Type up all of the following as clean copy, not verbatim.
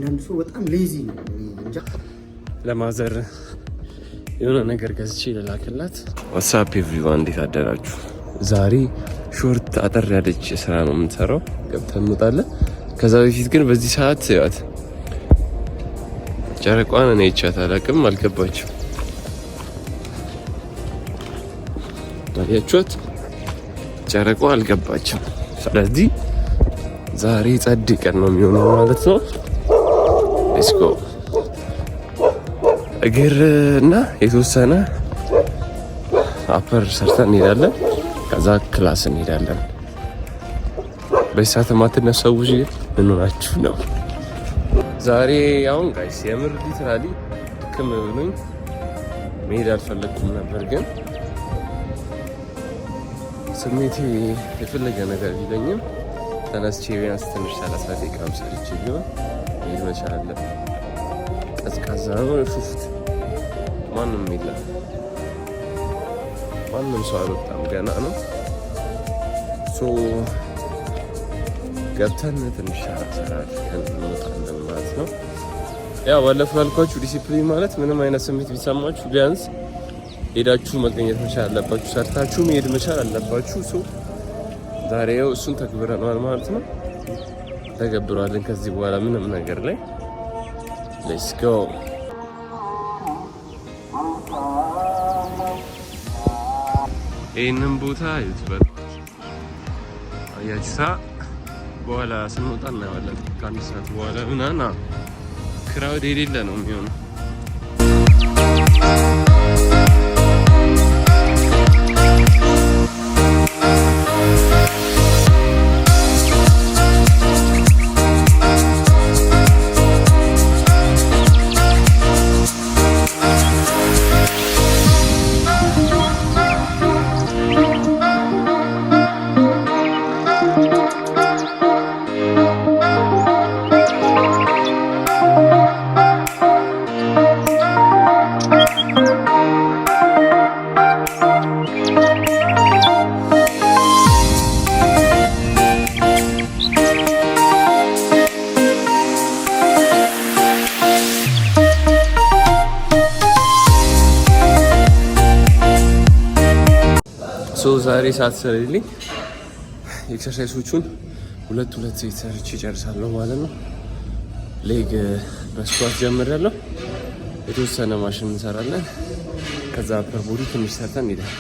አንዳንድ ሰው በጣም ሌዚ ነው እንጃ። ለማዘር የሆነ ነገር ገዝቼ ልላክላት። ዋትስአፕ ኤቭሪዋን እንዴት አደራችሁ? ዛሬ ሾርት አጠር ያለች ስራ ነው የምንሰራው። ገብተን እንወጣለን። ከዛ በፊት ግን በዚህ ሰዓት ያት ጨረቋን እኔ ይቻት አላውቅም፣ አልገባችም። ታያችኋት ጨረቋ አልገባችም። ስለዚህ ዛሬ ጸድ ቀን ነው የሚሆነው ማለት ነው። ሌትስ ጎ እግርና የተወሰነ አፐር ሰርተን እንሄዳለን። ከዛ ክላስ እንሄዳለን። በዚህ ሰዓት የማትነሳው ብዙ ምን ሆናችሁ ነው? ዛሬ አሁን ጋይስ የምር ሊትራሊ ድክም ብሎኝ መሄድ አልፈለግኩም ነበር፣ ግን ስሜቴ የፈለገ ነገር ቢለኝም ተነስቼ ቢያንስ ትንሽ 30 ደቂቃም ሰርቼ ቢሆን መሄድ መቻል አለብን። ቀዝቃዛ ነው፣ ሹፍት ማንም የለም፣ ማንም ሰው አልወጣም፣ ገና ነው። ሶ ገብተን ትንሽ ሰራ እንወጣለን ማለት ነው። ያው ባለፈው ያልኳችሁ ዲሲፕሊን ማለት ምንም አይነት ስሜት ቢሰማችሁ ቢያንስ ሄዳችሁ መገኘት መቻል አለባችሁ፣ ሰርታችሁ መሄድ መቻል አለባችሁ። ሶ ዛሬ ያው እሱን ተግብረናል ማለት ነው። ተገብሯለን ከዚህ በኋላ ምንም ነገር ላይ ሌትስ ጎ። ይህንን ቦታ ይዝበል አያችሳ። በኋላ ስንወጣ እናየዋለን። ከአንድ ሰዓት በኋላ ምናምን ክራውድ የሌለ ነው የሚሆነው። ዛሬ ሰዓት ስለሌለኝ ኤክሰርሳይሶቹን ሁለት ሴት ሰርቼ እጨርሳለሁ ማለት ነው። ሌግ በስኳት ጀምሬያለሁ። የተወሰነ ማሽን እንሰራለን። ከዛ አፐር ቦዲ ትንሽ ሰርተን እንሄዳለን።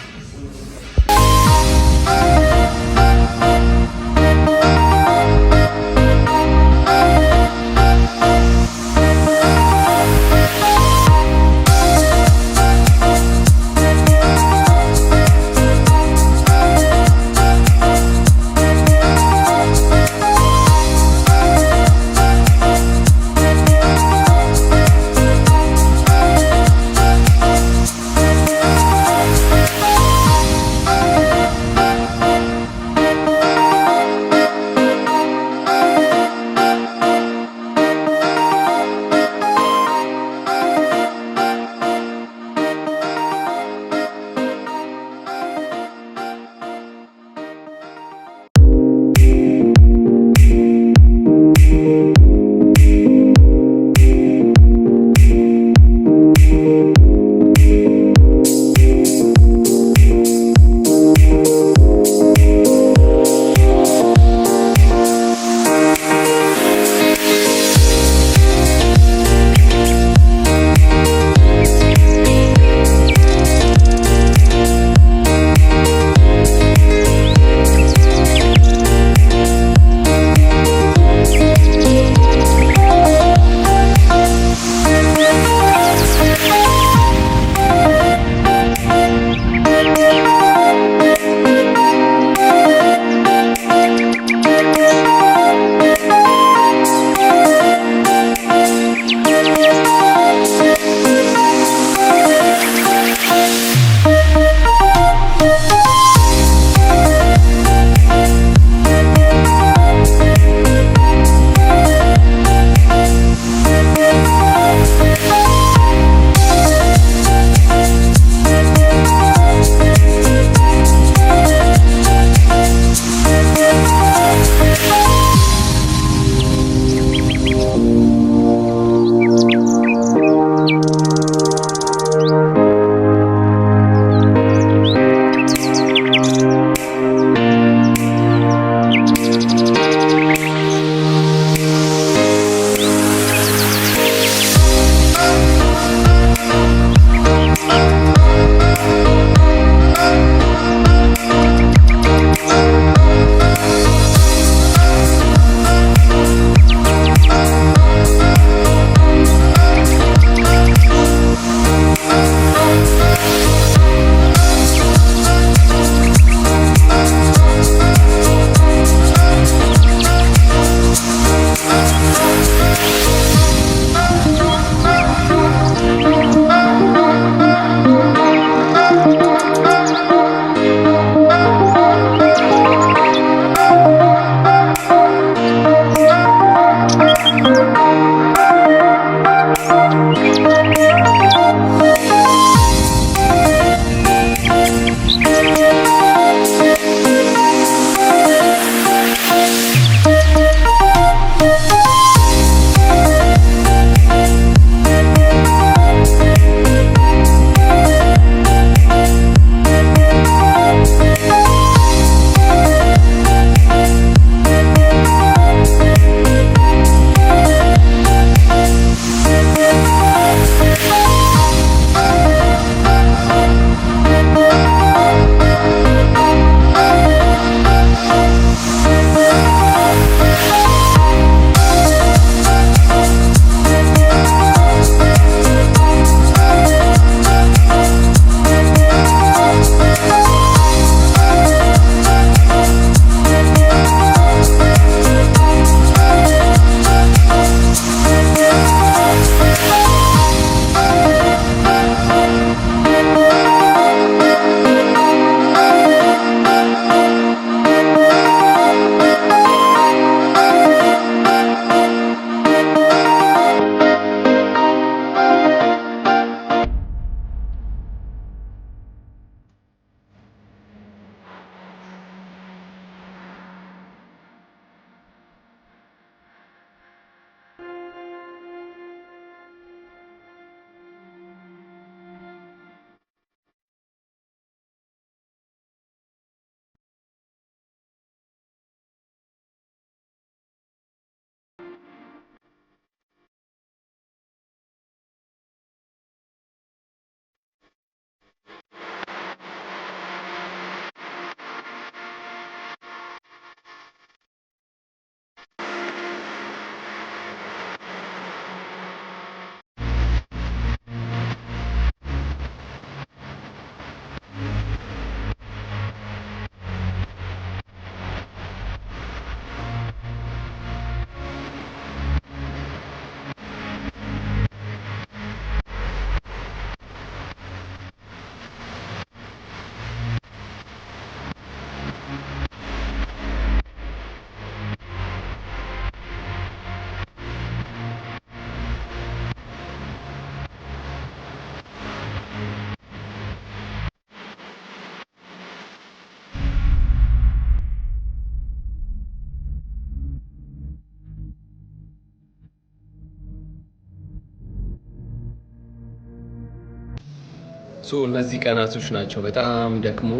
እነዚህ ቀናቶች ናቸው በጣም ደክሞ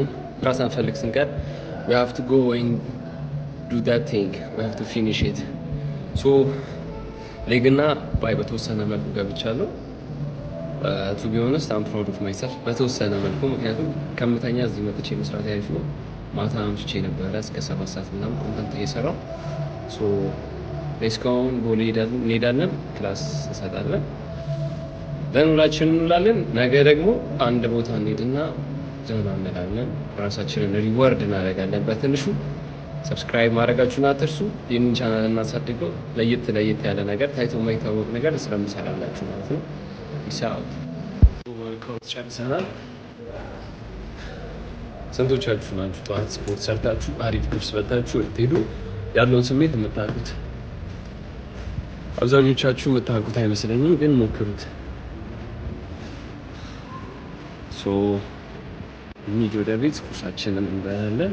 ራስ አንፈልግ ስንቀር we have to go and do that thing, we have to finish it. ሌግና ባይ በተወሰነ መልኩ ገብቻለሁ። to be honest I'm proud of myself በተወሰነ መልኩ፣ ምክንያቱም ከምተኛ እዚህ መጥቼ መስራት ያሪፍ ነው። ማታ አምሽቼ ነበረ እስከ 7 ሰዓት ምናምን ኮንተንት እየሰራሁ። እስካሁን ቦሌ እንሄዳለን፣ ክላስ እንሰጣለን፣ ለኑላችን እንውላለን። ነገ ደግሞ አንድ ቦታ እንሄድና ዘና እንላለን፣ ራሳችንን ሪዋርድ እናደርጋለን በትንሹ። ሰብስክራይብ ማድረጋችሁን አትርሱ። ይህንን ቻናል እናሳድገው። ለየት ያለ ነገር ታይቶ የማይታወቅ ነገር ስለምሰራላችሁ ማለት ነው። ይሳው ወርክአውት ጨርሰናል። ስንቶቻችሁ ናችሁ ጠዋት ስፖርት ሰርታችሁ አሪፍ ልብስ በልታችሁ ወጥተሄዱ ያለውን ስሜት የምታውቁት? አብዛኞቻችሁ የምታውቁት አይመስለኝም፣ ግን ሞክሩት። እንሂድ ወደ ቤት፣ ቁርሳችንን እንበላለን።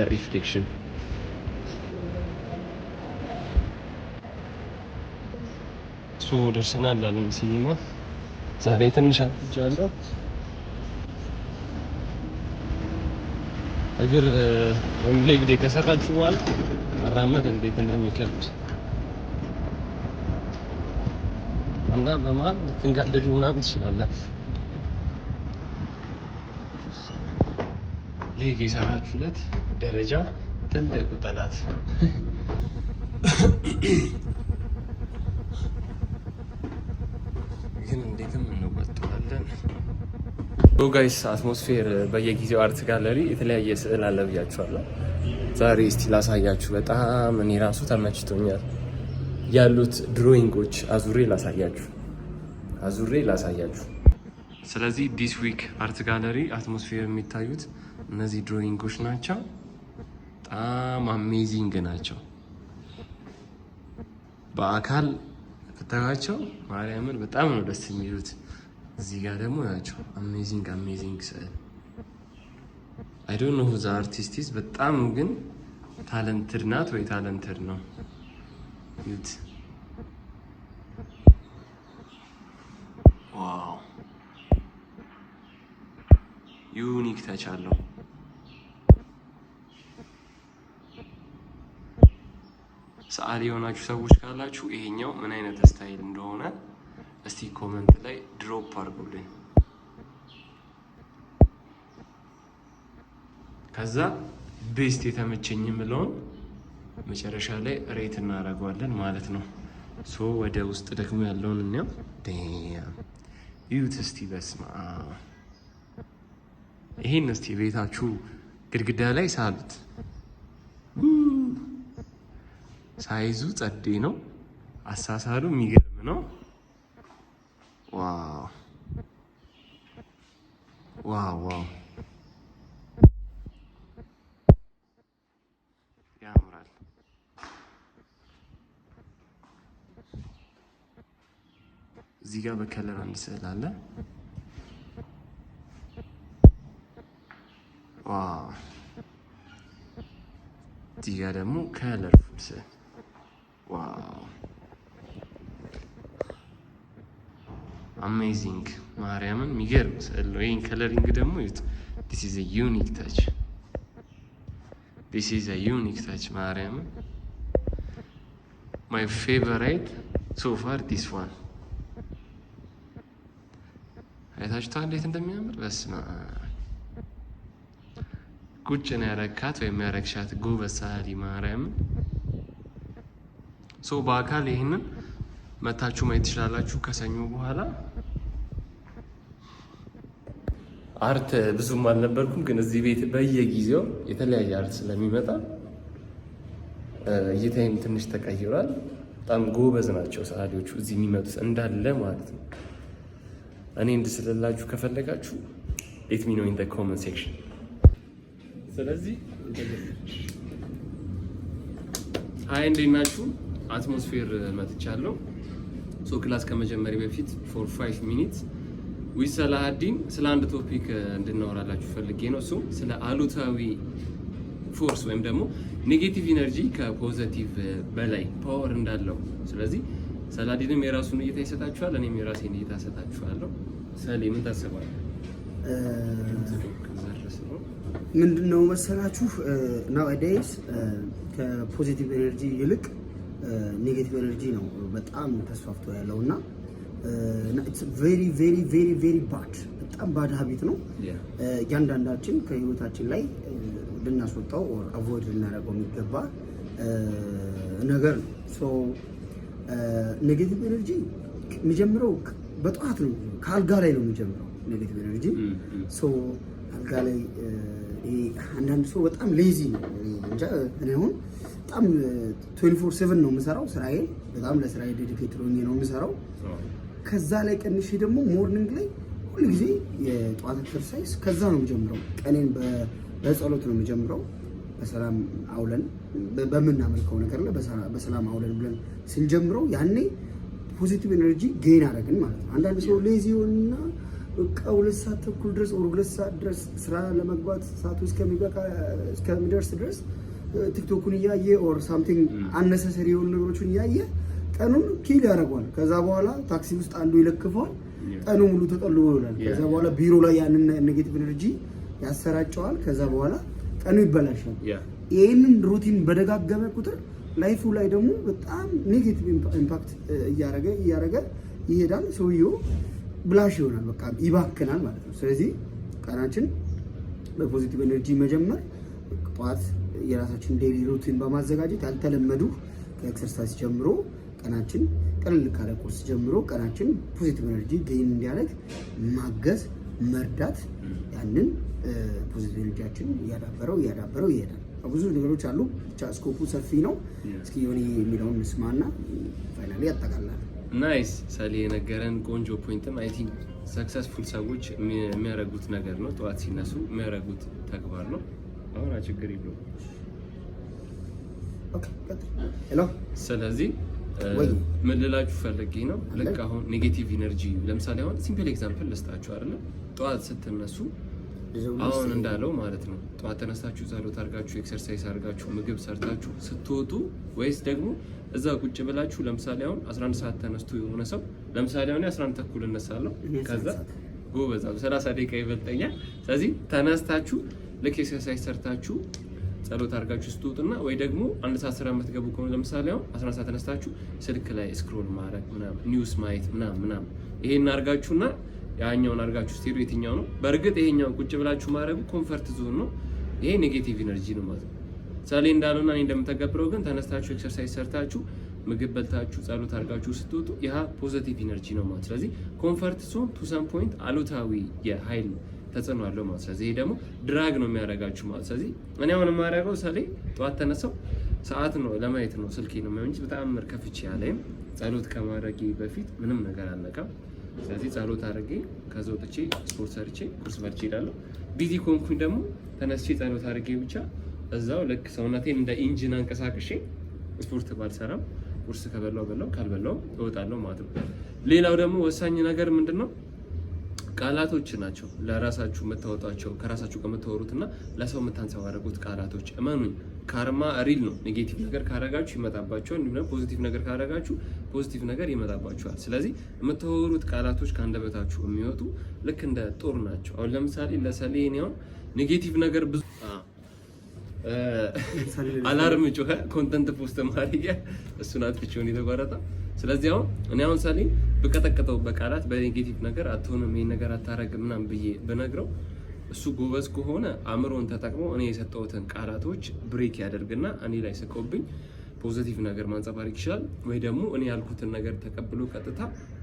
ሪፍሌክሽን ደርሰናል አለን ሲኒማ። ዛሬ ትንሽ አጥጃለሁ። እግር ሌግ ዴይ ከሰራችሁ በኋላ መራመድ እንዴት እንደሚከብድ እና በመሀል ልትንጋደዱ ምናምን ትችላላችሁ። ሌግ የሰራችሁለት ደረጃ ትልቁ ጠላት ግን እንዴትም እንወጣዋለን። ጋይስ አትሞስፌር በየጊዜው አርት ጋለሪ የተለያየ ስዕል አለ ብያችኋለሁ። ዛሬ እስቲ ላሳያችሁ። በጣም እኔ ራሱ ተመችቶኛል ያሉት ድሮይንጎች አዙሬ ላሳያችሁ። ስለዚህ ዲስ ዊክ አርት ጋለሪ አትሞስፌር የሚታዩት እነዚህ ድሮይንጎች ናቸው። በጣም አሜዚንግ ናቸው። በአካል ብታዩዋቸው ማርያምን በጣም ነው ደስ የሚሉት። እዚህ ጋር ደግሞ ናቸው አሜዚንግ ስዕል። አይ ዶንት ኖ ሁ ዘ አርቲስት ኢዝ። በጣም ግን ታለንትድ ናት ወይ ታለንትድ ነው። ዩት ዋው ዩኒክ ተች አለው። ሰዓሊ የሆናችሁ ሰዎች ካላችሁ ይሄኛው ምን አይነት ስታይል እንደሆነ እስቲ ኮመንት ላይ ድሮፕ አድርጉልኝ። ከዛ ቤስት የተመቸኝ የምለውን መጨረሻ ላይ ሬት እናደርገዋለን ማለት ነው። ወደ ውስጥ ደግሞ ያለውን እንየው። ዩት እስቲ በስማ ይሄን እስቲ ቤታችሁ ግድግዳ ላይ ሳሉት። ሳይዙ ጸዴ ነው። አሳሳሉ የሚገርም ነው። ዋው ያምራል። እዚህ ጋር በከለር አንድ ስዕል አለ። ዋው እዚህ ጋር ደግሞ ከለርፉል ስዕል። ዋው አሜዚንግ ማርያምን የሚገርም ስዕል ነው። ይህን ከለሪንግ ደግሞ ዲስ ኢዝ አ ዩኒክ ታች ማርያምን ማይ ፌቨራይት ሶ ፋር ዲስ ዋን። አይታችኋል እንዴት እንደሚያምር? በስመ አብ ቁጭ ነው ያረካት ወይም ያረግሻት ጎበዝ ሰዓሊ ማርያምን። በአካል ይህንን መታችሁ ማየት ትችላላችሁ ከሰኞ በኋላ። አርት ብዙም አልነበርኩም፣ ግን እዚህ ቤት በየጊዜው የተለያየ አርት ስለሚመጣ እይታይም ትንሽ ተቀይሯል። በጣም ጎበዝ ናቸው ሰዓሊዎቹ እዚህ የሚመጡት እንዳለ ማለት ነው። እኔ እንድስልላችሁ ከፈለጋችሁ ሌት ሚ ኖ ኢን ዘ ኮመንት ሴክሽን። ስለዚህ ሀይ እንዴት ናችሁ? አትሞስፌር መጥቻለሁ። ክላስ ከመጀመሪያ በፊት ፎር 5 ሚኒትስ ዊዝ ሰላሀዲን ስለ አንድ ቶፒክ እንድናወራላችሁ ፈልጌ ነው። እሱም ስለ አሉታዊ ፎርስ ወይም ደግሞ ኔጌቲቭ ኢነርጂ ከፖዘቲቭ በላይ ፓወር እንዳለው። ስለዚህ ሰላዲንም የራሱን እይታ ይሰጣችኋል፣ እኔም የራሴን እይታ እሰጣችኋለሁ። ሰሌ ምን ታስባለህ? ምንድነው መሰላችሁ ናውዴይስ ከፖዚቲቭ ኤነርጂ ይልቅ ኔጌቲቭ ኤነርጂ ነው በጣም ተስፋፍቶ ያለውና ኢትስ ቬሪ ቬሪ ቬሪ ቬሪ ባድ በጣም ባድ ሀቢት ነው። እያንዳንዳችን ከህይወታችን ላይ ልናስወጣው ኦር አቮይድ ልናደርገው የሚገባ ነገር ነው። ሶ ኔጌቲቭ ኤነርጂ የሚጀምረው በጠዋት ነው፣ ከአልጋ ላይ ነው የሚጀምረው ኔጌቲቭ ኤነርጂ። ሶ አልጋ ላይ አንዳንድ ሰው በጣም ሌዚ ነው እንጃ። እኔ አሁን በጣም 24/7 ነው የምሰራው ስራዬ፣ በጣም ለስራዬ ዴዲኬት ሆኜ ነው የምሰራው። ከዛ ላይ ቀንሼ ደግሞ ሞርኒንግ ላይ ሁሉ ጊዜ የጠዋት ኤክሰርሳይዝ ከዛ ነው የምጀምረው። ቀኔን በጸሎት ነው የምጀምረው። በሰላም አውለን በምናመልከው ነገር ላይ በሰላም አውለን ብለን ስንጀምረው ያኔ ፖዚቲቭ ኤነርጂ ጌን አደረግን ማለት ነው። አንዳንድ ሰው ሌዚ ሆንና በቃ 2 ሰዓት ተኩል ድረስ ወር 2 ሰዓት ድረስ ስራ ለመግባት ሰዓቱ እስከሚደርስ ድረስ ቲክቶኩን እያየ ኦር ሳምቲንግ አነሰሰሪ የሆኑ ነገሮችን እያየ ቀኑን ኪል ያደርገዋል። ከዛ በኋላ ታክሲ ውስጥ አንዱ ይለክፈዋል፣ ቀኑ ሙሉ ተጠልሎ ይውላል። ከዛ በኋላ ቢሮ ላይ ያንን ኔጌቲቭ ኤነርጂ ያሰራጨዋል። ከዛ በኋላ ቀኑ ይበላሻል። ይህንን ሩቲን በደጋገመ ቁጥር ላይፉ ላይ ደግሞ በጣም ኔጌቲቭ ኢምፓክት እያደረገ ይሄዳል። ሰውየው ብላሽ ይሆናል፣ በቃ ይባክናል ማለት ነው። ስለዚህ ቀናችን በፖዚቲቭ ኤነርጂ መጀመር፣ ጠዋት የራሳችን ዴይሊ ሩቲን በማዘጋጀት ያልተለመዱ ከኤክሰርሳይዝ ጀምሮ ቀናችን ቀለል ካለ ቁርስ ጀምሮ ቀናችን ፖዚቲቭ ኤነርጂ ጌን እንዲያደርግ ማገዝ፣ መርዳት፣ ያንን ፖዚቲቭ ኤነርጂያችን እያዳበረው ይሄዳል። ብዙ ነገሮች አሉ፣ ብቻ ስኮፑ ሰፊ ነው። እስኪ የሆነ የሚለውን እንስማና ፋይናሊ ያጠቃላል። ናይስ ሳሊ የነገረን ቆንጆ ፖይንትም አይ ቲንክ ሰክሰስፉል ሰዎች የሚያደርጉት ነገር ነው። ጠዋት ሲነሱ የሚያደርጉት ተግባር ነው። አሁን ችግር የለውም። ኦኬ ሄሎ። ስለዚህ ምን ልላችሁ ፈልጌ ነው፣ ልክ አሁን ኔጌቲቭ ኢነርጂ ለምሳሌ አሁን ሲምፕል ኤግዛምፕል ልስጣችሁ አይደለ? ጠዋት ስትነሱ አሁን እንዳለው ማለት ነው። ጠዋት ተነስታችሁ ጸሎት አድርጋችሁ ኤክሰርሳይዝ አድርጋችሁ ምግብ ሰርታችሁ ስትወጡ ወይስ ደግሞ እዛ ቁጭ ብላችሁ ለምሳሌ አሁን 11 ሰዓት ተነስቶ የሆነ ሰው ለምሳሌ አሁን 11 ተኩል እነሳለሁ ከዛ ጎበዛ 30 ደቂቃ ይበልጠኛል። ስለዚህ ተነስታችሁ ልክ ኤክሰርሳይዝ ሰርታችሁ ጸሎት አድርጋችሁ ስትወጡና ወይ ደግሞ አንድ ሰዓት ስራ የምትገቡ ከሆነ ለምሳሌ አሁን 11 ሰዓት ተነስታችሁ ስልክ ላይ ስክሮል ማድረግ ምናምን ኒውስ ማየት ምናምን ይሄን አድርጋችሁና ያኛውን አድርጋችሁ ስትሄዱ የትኛው ነው? በእርግጥ ይሄኛውን ቁጭ ብላችሁ ማድረጉ ኮምፈርት ዞን ነው። ይሄ ኔጌቲቭ ኢነርጂ ነው ማለት ነው። ሳሌ እንዳለውና እኔ እንደምተገብረው ግን ተነስታችሁ ኤክሰርሳይዝ ሰርታችሁ ምግብ በልታችሁ ጸሎት አድርጋችሁ ስትወጡ ያ ፖዚቲቭ ኢነርጂ ነው ማለት። ስለዚህ ኮምፈርት ዞን ቱ ሰም ፖይንት አሉታዊ የኃይል ተጽዕኖ አለው ማለት። ስለዚህ ይሄ ደግሞ ድራግ ነው የሚያደርጋችሁ ማለት። ስለዚህ እኔ አሁን የማደርገው ሳሌ ጠዋት ተነሳው ሰዓት ነው ለማየት ነው ስልኬ ነው እንጂ በጣም ከፍቼ ያለኝ ጸሎት ከማድረጌ በፊት ምንም ነገር አልነካም። ስለዚህ ጸሎት አድርጌ ከዛ ወጥቼ ስፖርት ሰርቼ ቁርስ በልቼ እሄዳለሁ። ቢዚ ኮንኩኝ ደግሞ ተነስቼ ጸሎት አድርጌ ብቻ እዛው ልክ ሰውነቴን እንደ ኢንጂን አንቀሳቅሼ ስፖርት ባልሰራም ቁርስ ከበላው ካልበላው እወጣለሁ ማለት ነው። ሌላው ደግሞ ወሳኝ ነገር ምንድነው? ቃላቶች ናቸው። ለራሳችሁ የምታወጧቸው ከራሳችሁ ጋር የምታወሩትና ለሰው የምታንጸባረቁት ቃላቶች እመኑኝ ካርማ ሪል ነው። ኔጌቲቭ ነገር ካረጋችሁ ይመጣባችኋል፣ እንዲሁም ፖዚቲቭ ነገር ካረጋችሁ ፖዚቲቭ ነገር ይመጣባችኋል። ስለዚህ የምታወሩት ቃላቶች ከአንደበታችሁ የሚወጡ ልክ እንደ ጦር ናቸው። አሁን ለምሳሌ ለሰሌን ያው ኔጌቲቭ ነገር ብዙ አላርም ጮኸ ኮንተንት ፖስት ማድረጊያ እሱን አጥፍቼውን የተቋረጠ። ስለዚህ አሁን እኔ አሁን ሰሌን በቀጠቀጠው በቃላት በኔጌቲቭ ነገር አትሆንም ይሄን ነገር አታረግም ምናምን ብዬ በነግረው እሱ ጎበዝ ከሆነ አእምሮን ተጠቅሞ እኔ የሰጠሁትን ቃላቶች ብሬክ ያደርግና እኔ ላይ ስቆብኝ ፖዚቲቭ ነገር ማንጸባረቅ ይችላል። ወይ ደግሞ እኔ ያልኩትን ነገር ተቀብሎ ቀጥታ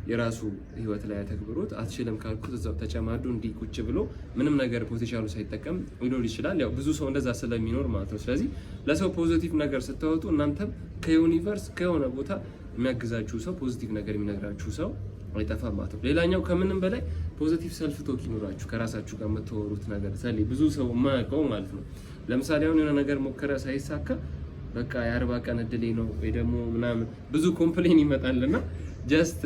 የራሱ ህይወት ላይ ተግብሮት አትችልም ካልኩት እዛው ተጨማዱ እንዲህ ቁጭ ብሎ ምንም ነገር ፖቴንሻሉ ሳይጠቀም ሊኖር ይችላል። ያው ብዙ ሰው እንደዛ ስለሚኖር ማለት ነው። ስለዚህ ለሰው ፖዚቲቭ ነገር ስታወጡ እናንተም ከዩኒቨርስ ከሆነ ቦታ የሚያግዛችሁ ሰው ፖዚቲቭ ነገር የሚነግራችሁ ሰው አይጠፋም ማለት ነው። ሌላኛው ከምንም በላይ ፖዚቲቭ ሰልፍ ቶክ ይኖራችሁ ከራሳችሁ ጋር የምትወሩት ነገር ሰሊ ብዙ ሰው የማያውቀው ማለት ነው። ለምሳሌ አሁን የሆነ ነገር ሞከረ ሳይሳካ በቃ የ40 ቀን እድሌ ነው ወይ ደግሞ ምናምን ብዙ ኮምፕሌን ይመጣልና ጀስት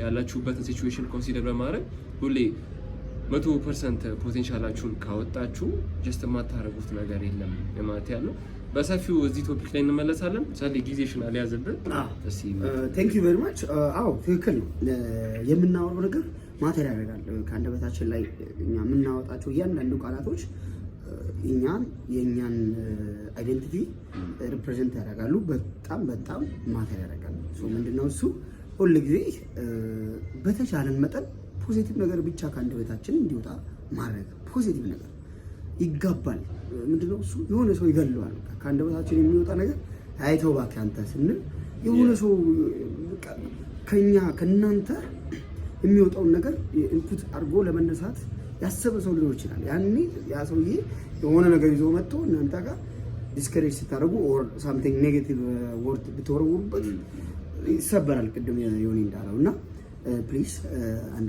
ያላችሁበትን ሲቹዌሽን ኮንሲደር በማድረግ ሁሌ 100% ፖቴንሻላችሁን ካወጣችሁ ጀስት የማታረጉት ነገር የለም ማለት ያለው። በሰፊው እዚህ ቶፒክ ላይ እንመለሳለን። ሰሊ ጊዜሽን አልያዝብን። ቴንክ ዩ ቬሪ ማች። አዎ ትክክል ነው የምናወራው ነገር ማተር ያደርጋል። ከአንደበታችን ላይ እኛ የምናወጣቸው እያንዳንዱ ቃላቶች የእኛን አይደንቲቲ ሪፕሬዘንት ያደርጋሉ። በጣም በጣም ማተር ያደርጋሉ። ምንድነው እሱ ሁል ጊዜ በተቻለን መጠን ፖዚቲቭ ነገር ብቻ ከአንደበታችን እንዲወጣ ማድረግ። ፖዚቲቭ ነገር ይጋባል። ምንድነው እሱ የሆነ ሰው ይገለዋል። ከአንደበታችን የሚወጣ ነገር አይተው እባክህ አንተ ስንል የሆነ ሰው ከእናንተ የሚወጣውን ነገር ኢንፑት አድርጎ ለመነሳት ያሰበ ሰው ሊኖር ይችላል። ያኔ ያ ሰውዬ የሆነ ነገር ይዞ መጥቶ እናንተ ጋር ዲስከሬጅ ስታደርጉ ኦር ሳምቲንግ ኔጌቲቭ ወርድ ብትወረውሩበት ይሰበራል። ቅድም የሆነ እንዳለው እና ፕሊዝ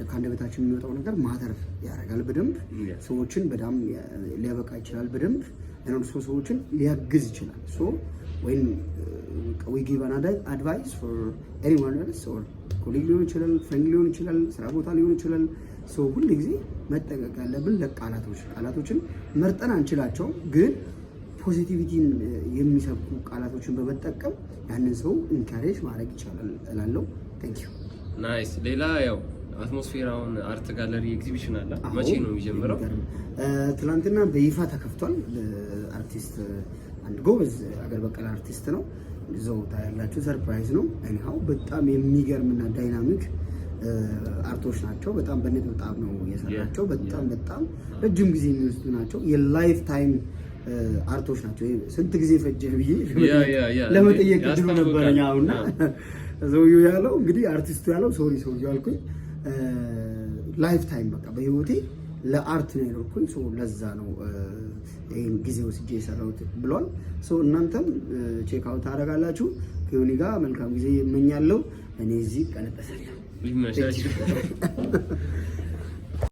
ከአንደበታችን የሚወጣው ነገር ማተር ያደርጋል። በደንብ ሰዎችን በጣም ሊያበቃ ይችላል። በደንብ ሰዎችን ሊያግዝ ይችላል። when we give an advice for anyone else or ኮሊግ ሊሆን ይችላል፣ ፍሬንድ ሊሆን ይችላል፣ ስራ ቦታ ሊሆን ይችላል። ሁል ጊዜ መጠንቀቅ ያለብን ቃላቶችን መርጠን አንችላቸውም፣ ግን ፖዚቲቪቲን የሚሰብኩ ቃላቶችን በመጠቀም ያንን ሰው ኢንካሬጅ ማድረግ ይቻላል እላለሁ። ቴንክ ዩ። ናይስ። ሌላ ያው አትሞስፌራውን አርት ጋለሪ ኤግዚቢሽን አለ። መቼ ነው የሚጀምረው? ትናንትና በይፋ ተከፍቷል። አርቲስት አንድ ጎበዝ አገር በቀል አርቲስት ነው። እዛው ታያላችሁ። ሰርፕራይዝ ነው። እኒሃው በጣም የሚገርምና ዳይናሚክ አርቶች ናቸው። በጣም በነጥብጣብ ነው የሰራቸው። በጣም ረጅም ጊዜ የሚወስዱ ናቸው። የላይፍ ታይም አርቶች ናቸው። ስንት ጊዜ ፈጀህ ብዬ ለመጠየቅ ድሮ ነበረኝ። አሁንና ሰውዬው ያለው እንግዲህ አርቲስቱ ያለው ሰውዬው አልኩኝ ላይፍ ታይም በቃ በህይወቴ ለአርት ነው የኖርኩኝ። ለዛ ነው ይሄን ጊዜ ወስጄ የሰራሁት ብሏል። እናንተም ቼክ አውት ታደርጋላችሁ። ከዮኒ ጋር መልካም ጊዜ እመኛለሁ። እኔ እዚህ ቀለበሳለሁ።